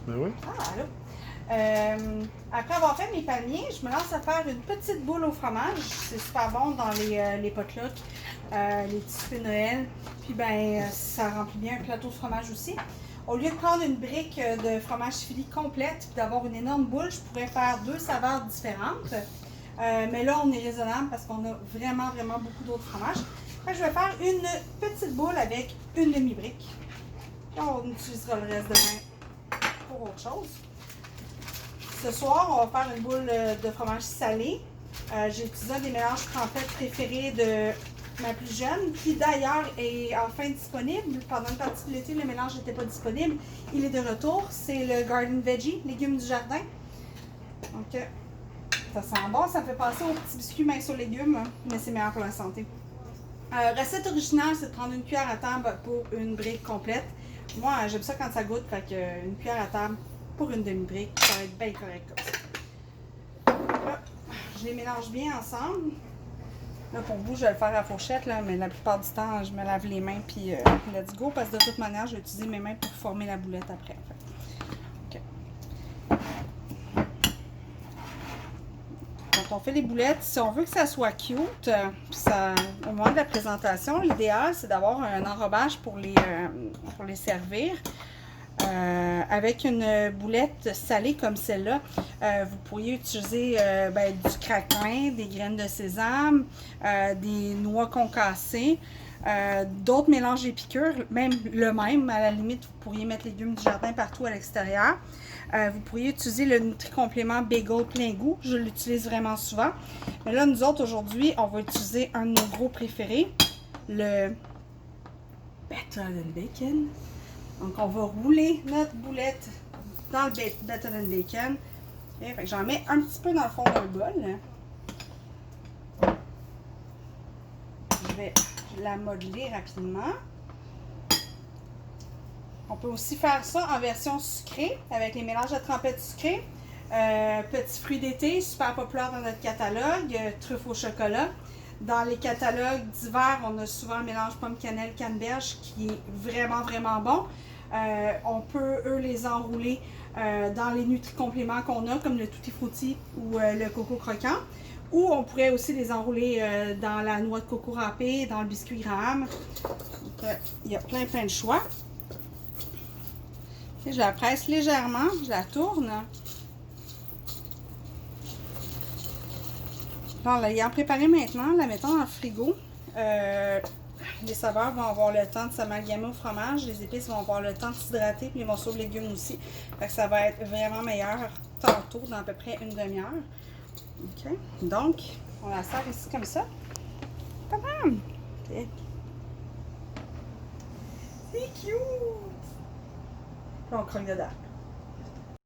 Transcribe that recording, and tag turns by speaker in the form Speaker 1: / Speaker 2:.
Speaker 1: Ben oui.
Speaker 2: Ah, allô? Après avoir fait mes paniers, je me lance à faire une petite boule au fromage. C'est super bon dans les potlucks, les petits soupers de Noël. Puis ben, ça remplit bien un plateau de fromage aussi. Au lieu de prendre une brique de fromage Philly complète et d'avoir une énorme boule, je pourrais faire 2 saveurs différentes. Mais là, on est raisonnable parce qu'on a vraiment, vraiment beaucoup d'autres fromages. Fait que je vais faire une petite boule avec une demi-brique. On utilisera le reste demain pour autre chose. Ce soir, on va faire une boule de fromage salé. J'ai utilisé un des mélanges trempettes préférés de ma plus jeune, qui d'ailleurs est enfin disponible. Pendant une partie de l'été, le mélange n'était pas disponible. Il est de retour. C'est le Garden Veggie, légumes du jardin. Donc, ça sent bon. Ça me fait penser aux petits biscuits minces aux légumes, mais c'est meilleur pour la santé. Recette originale, c'est de prendre une cuillère à table pour une brique complète. Moi, j'aime ça quand ça goûte, fait qu'une cuillère à table pour une demi-brique, ça va être bien correct comme ça. Là, je les mélange bien ensemble. Là, pour vous, je vais le faire à la fourchette, là, mais la plupart du temps, je me lave les mains, puis let's go, parce que de toute manière, je vais utiliser mes mains pour former la boulette après. Okay. Quand on fait les boulettes, si on veut que ça soit cute, au moment de la présentation, l'idéal, c'est d'avoir un enrobage pour les servir. Avec une boulette salée comme celle-là, vous pourriez utiliser du craquelin, des graines de sésame, des noix concassées, d'autres mélanges et piqûres, même le même, à la limite, vous pourriez mettre les légumes du jardin partout à l'extérieur. Vous pourriez utiliser le Nutri-Complément Bagel plein goût, je l'utilise vraiment souvent. Mais là, nous autres, aujourd'hui, on va utiliser un de nos gros préférés, le Better Than Bacon. Donc, on va rouler notre boulette dans le Better Than Bacon. Okay, fait que j'en mets un petit peu dans le fond d'un bol. Je vais la modeler rapidement. On peut aussi faire ça en version sucrée, avec les mélanges de trempettes sucrées. Petits fruits d'été, super populaire dans notre catalogue. Truffe au chocolat. Dans les catalogues d'hiver, on a souvent le mélange pomme-cannelle, canneberge qui est vraiment, vraiment bon. On peut, eux, les enrouler dans les nutri-compléments qu'on a, comme le Tutti Frutti ou le coco croquant. Ou on pourrait aussi les enrouler dans la noix de coco râpée, dans le biscuit Graham. Donc, il y a plein de choix. Et je la presse légèrement, je la tourne. En l'ayant préparée maintenant, la mettons dans le frigo. Les saveurs vont avoir le temps de s'amalgamer au fromage, les épices vont avoir le temps de s'hydrater, puis les morceaux de légumes aussi. Fait que ça va être vraiment meilleur tantôt, dans à peu près une demi-heure. OK. Donc, on la sert ici comme ça. Tadam! C'est cute! Puis on croque dedans.